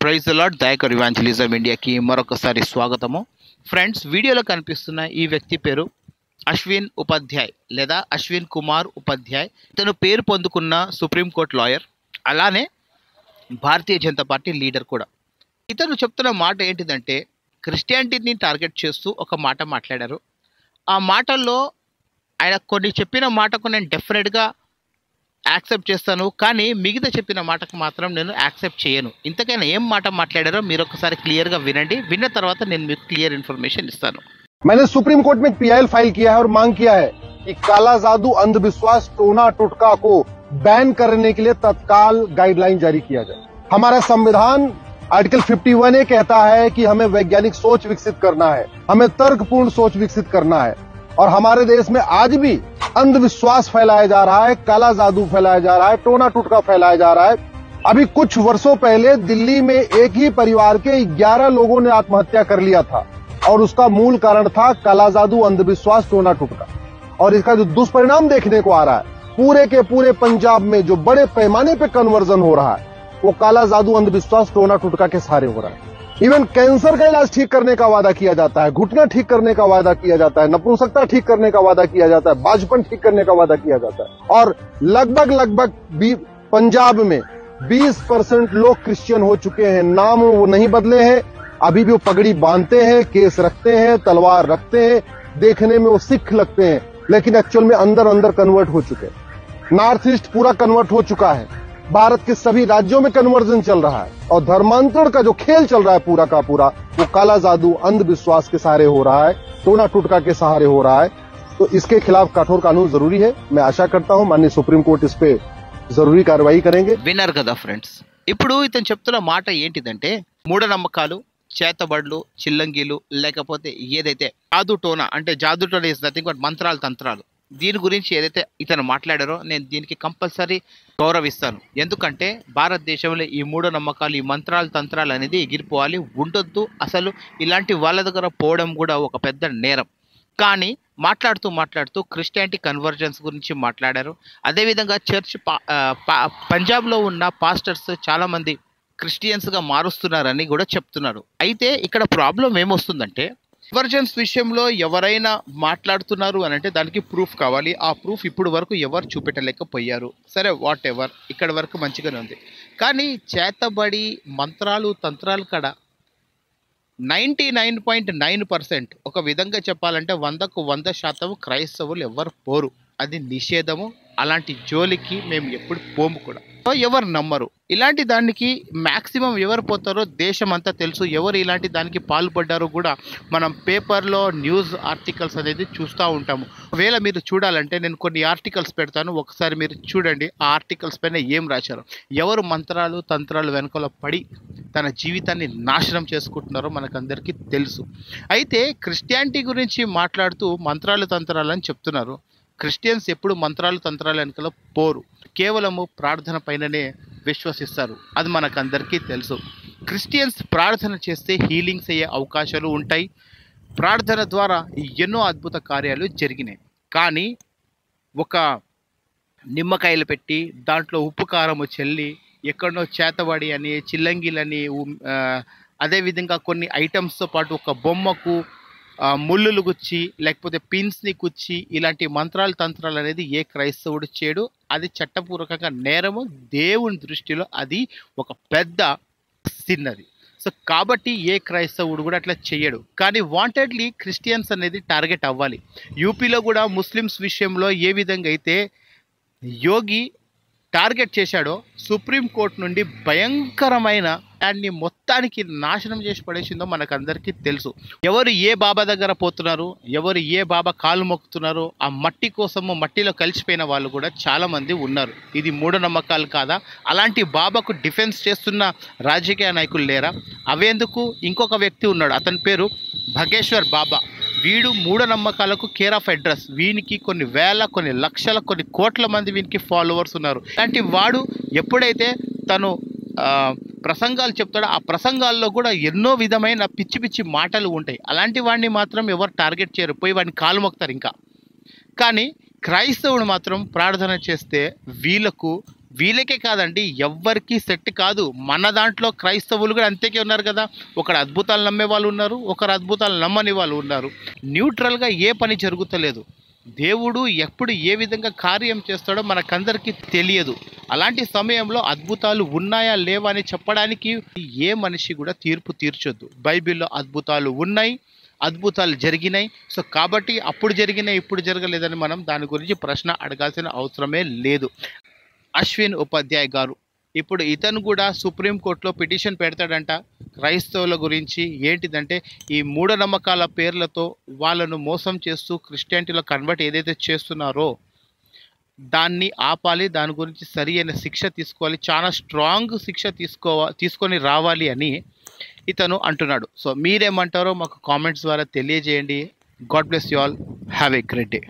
Praise the Lord. Dayakar evangelism ఇండియాకి మరొకసారి స్వాగతము. Friends, వీడియోలో కనిపిస్తున్న ఈ వ్యక్తి పేరు అశ్విన్ ఉపాధ్యాయ్ లేదా అశ్విన్ కుమార్ ఉపాధ్యాయ్. ఇతను పేరు పొందుకున్న సుప్రీంకోర్టు లాయర్, అలానే భారతీయ జనతా పార్టీ లీడర్ కూడా. ఇతను చెప్తున్న మాట ఏంటిదంటే, క్రిస్టియానిటీని టార్గెట్ చేస్తూ ఒక మాట మాట్లాడారు. ఆ మాటల్లో ఆయన కొన్ని చెప్పిన మాటకు నేను డెఫినెట్గా యాక్సెప్ట్ చేస్తాను, కానీ మిగతా చెప్పిన మాటకు మాత్రం నేను యాక్సెప్ట్ చేయను. ఇంతకైనా ఏం మాట మాట్లాడారో మీరు ఒకసారి క్లియర్గా వినండి. విన్న తర్వాత నేను మీకు క్లియర్ ఇన్ఫర్మేషన్ ఇస్తాను. मैंने सुप्रीम कोर्ट में पीआईएल फाइल किया है और मांग किया है कि काला जादू, अंधविश्वास, टोना टोटका को बैन करने के लिए तत्काल गाइडलाइन जारी किया जाए। हमारा संविधान आर्टिकल 51A कहता है कि हमें वैज्ञानिक सोच विकसित करना है, हमें तर्कपूर्ण सोच विकसित करना है। और हमारे देश में आज भी अंधविश्वास फैलाया जा रहा है, काला जादू फैलाया जा रहा है, टोना टोटका फैलाया जा रहा है। अभी कुछ वर्षों पहले दिल्ली में एक ही परिवार के 11 लोगों ने आत्महत्या कर लिया था और उसका मूल कारण था काला जादू, अंधविश्वास, टोना टोटका। और इसका जो दुष्परिणाम देखने को आ रहा है, पूरे के पूरे पंजाब में जो बड़े पैमाने पे कन्वर्जन हो रहा है, वो काला जादू, अंधविश्वास, टोना टोटका के सहारे हो रहा है। इवन कैंसर का इलाज ठीक करने का वादा किया जाता है, घुटना ठीक करने का वादा किया जाता है, नपुंसकता ठीक करने का वादा किया जाता है, बाजपन ठीक करने का वादा किया जाता है। और लगभग पंजाब में 20% लोग क्रिश्चियन हो चुके हैं। नाम वो नहीं बदले हैं, अभी भी वो पगड़ी बांधते हैं, केस रखते हैं, तलवार रखते हैं, देखने में वो सिख लगते हैं, लेकिन एक्चुअल में अंदर अंदर कन्वर्ट हो चुके हैं। नॉर्थ ईस्ट पूरा कन्वर्ट हो चुका है, भारत के सभी राज्यों में कन्वर्जन चल रहा है और धर्मांतरण का जो खेल चल रहा है पूरा का पूरा, वो काला जादू, अंधविश्वास के सहारे हो रहा है, टोना टोटका के सहारे हो रहा है। तो इसके खिलाफ कठोर कानून जरूरी है। मैं आशा करता हूं माननीय सुप्रीम कोर्ट इस पे जरूरी कार्रवाई करेंगे। విన్నారు కదా ఫ్రెండ్స్. ఇప్పుడు ఇతను చెప్తున్న మాట ఏంటిదంటే, మూఢనమ్మకాలు, చేతబడులు, చిల్లంగీలు, లేకపోతే ఏదైతే జాదు టోనా అంటే జాదు టోనా ఇస్ నథింగ్ బట్ మంత్రాలు, తంత్రాలు, దీని గురించి ఏదైతే ఇతను మాట్లాడారో నేను దీనికి కంపల్సరీ గౌరవిస్తాను. ఎందుకంటే భారతదేశంలో ఈ మూఢనమ్మకాలు, ఈ మంత్రాలు, తంత్రాలు అనేది ఎగిరిపోవాలి, ఉండొద్దు. అసలు ఇలాంటి వాళ్ళ దగ్గర పోవడం కూడా ఒక పెద్ద నేరం. కానీ మాట్లాడుతూ క్రిస్టియానిటీ కన్వర్జన్స్ గురించి మాట్లాడారు. అదేవిధంగా చర్చ్ పంజాబ్లో ఉన్న పాస్టర్స్ చాలామంది క్రిస్టియన్స్గా మారుస్తున్నారని కూడా చెప్తున్నారు. అయితే ఇక్కడ ప్రాబ్లం ఏమొస్తుందంటే, కన్వర్జన్స్ విషయంలో ఎవరైనా మాట్లాడుతున్నారు అని అంటే దానికి ప్రూఫ్ కావాలి. ఆ ప్రూఫ్ ఇప్పుడు వరకు ఎవరు చూపెట్టలేకపోయారు. సరే, వాట్ ఎవర్, ఇక్కడ వరకు మంచిగానే ఉంది. కానీ చేతబడి, మంత్రాలు, తంత్రాలు కాడ 99.9% ఒక విధంగా చెప్పాలంటే 100కు 100% క్రైస్తవులు ఎవరు పోరు. అది నిషేధము. అలాంటి జోలికి మేము ఎప్పుడు పోము కూడా. ఎవరు నమ్మరు. ఇలాంటి దానికి మ్యాక్సిమం ఎవరు పోతారో దేశం అంతా తెలుసు. ఎవరు ఇలాంటి దానికి పాల్పడ్డారో కూడా మనం పేపర్లో న్యూస్ ఆర్టికల్స్ అనేది చూస్తూ ఉంటాము. ఒకవేళ మీరు చూడాలంటే నేను కొన్ని ఆర్టికల్స్ పెడతాను, ఒకసారి మీరు చూడండి ఆ ఆర్టికల్స్ పైన ఏం రాశారు. ఎవరు మంత్రాలు, తంత్రాలు వెనకాల పడి తన జీవితాన్ని నాశనం చేసుకుంటున్నారో మనకందరికీ తెలుసు. అయితే క్రిస్టియానిటీ గురించి మాట్లాడుతూ మంత్రాలు, తంత్రాలు అని చెప్తున్నారు. క్రిస్టియన్స్ ఎప్పుడు మంత్రాలు, తంత్రాలు వెనకాల పోరు. కేవలము ప్రార్థన పైననే విశ్వసిస్తారు. అది మనకందరికీ తెలుసు. క్రిస్టియన్స్ ప్రార్థన చేస్తే హీలింగ్స్ అయ్యే అవకాశాలు ఉంటాయి. ప్రార్థన ద్వారా ఎన్నో అద్భుత కార్యాలు జరిగినాయి. కానీ ఒక నిమ్మకాయలు పెట్టి దాంట్లో ఉప్పు కారము చల్లి ఎక్కడనో చేతబడి అని, చిల్లంగిలని, అదేవిధంగా కొన్ని ఐటమ్స్తో పాటు ఒక బొమ్మకు ముళ్ళులు గుచ్చి లేకపోతే పిన్స్ని కుచ్చి ఇలాంటి మంత్రాలు, తంత్రాలు అనేది ఏ క్రైస్తవుడు చేయడు. అది చట్టపూర్వకంగా నేరము. దేవుని దృష్టిలో అది ఒక పెద్ద సిన్ అది. సో కాబట్టి ఏ క్రైస్తవుడు కూడా అట్లా చేయడు. కానీ వాంటెడ్లీ క్రిస్టియన్స్ అనేది టార్గెట్ అవ్వాలి. యూపీలో కూడా ముస్లిమ్స్ విషయంలో ఏ విధంగా అయితే యోగి టార్గెట్ చేశాడో, సుప్రీంకోర్టు నుండి భయంకరమైన దాన్ని మొత్తానికి నాశనం చేసి పడేసిందో మనకందరికీ తెలుసు. ఎవరు ఏ బాబా దగ్గర పోతున్నారు, ఎవరు ఏ బాబా కాలు మొక్కుతున్నారో ఆ మట్టి కోసము మట్టిలో కలిసిపోయిన వాళ్ళు కూడా చాలామంది ఉన్నారు. ఇది మూఢనమ్మకాలు కాదా? అలాంటి బాబాకు డిఫెన్స్ చేస్తున్న రాజకీయ నాయకులు లేరా? అవేందుకు ఇంకొక వ్యక్తి ఉన్నాడు, అతని పేరు భగేశ్వర్ బాబా. వీడు మూఢనమ్మకాలకు కేర్ ఆఫ్ అడ్రస్. వీనికి కొన్ని వేల, కొన్ని లక్షల, కొన్ని కోట్ల మంది వీనికి ఫాలోవర్స్ ఉన్నారు. అలాంటి వాడు ఎప్పుడైతే తను ప్రసంగాలు చెప్తాడో ఆ ప్రసంగాల్లో కూడా ఎన్నో విధమైన పిచ్చి పిచ్చి మాటలు ఉంటాయి. అలాంటి వాడిని మాత్రం ఎవరు టార్గెట్ చేయరు, పోయి వాడిని కాలు మొక్కుతారు ఇంకా. కానీ క్రైస్తవుడు మాత్రం ప్రార్థన చేస్తే వీళ్ళకు వీళ్ళకే కాదండి, ఎవ్వరికి సెట్ కాదు. మన దాంట్లో క్రైస్తవులు కూడా అంతేకే ఉన్నారు కదా. ఒకరు అద్భుతాలు నమ్మే వాళ్ళు ఉన్నారు, ఒకరు అద్భుతాలు నమ్మని వాళ్ళు ఉన్నారు. న్యూట్రల్గా ఏ పని జరుగుతలేదు. దేవుడు ఎప్పుడు ఏ విధంగా కార్యం చేస్తాడో మనకందరికీ తెలియదు. అలాంటి సమయంలో అద్భుతాలు ఉన్నాయా లేవా అని చెప్పడానికి ఏ మనిషి కూడా తీర్పు తీర్చొద్దు. బైబిల్లో అద్భుతాలు ఉన్నాయి, అద్భుతాలు జరిగినాయి. సో కాబట్టి అప్పుడు జరిగినాయి ఇప్పుడు జరగలేదని మనం దాని గురించి ప్రశ్న అడగాల్సిన అవసరమే లేదు. అశ్విన్ ఉపాధ్యాయ్ గారు ఇప్పుడు ఇతను కూడా సుప్రీంకోర్టులో పిటిషన్ పెడతాడంట క్రైస్తవుల గురించి. ఏంటిదంటే ఈ మూఢనమ్మకాల పేర్లతో వాళ్ళను మోసం చేస్తూ క్రిస్టియానిటీలో కన్వర్ట్ ఏదైతే చేస్తున్నారో దాన్ని ఆపాలి, దాని గురించి సరి అయిన శిక్ష తీసుకోవాలి, చాలా స్ట్రాంగ్ శిక్ష తీసుకొని రావాలి అని ఇతను అంటున్నాడు. సో మీరేమంటారో మాకు కామెంట్స్ ద్వారా తెలియజేయండి. God bless you all. Have a great day.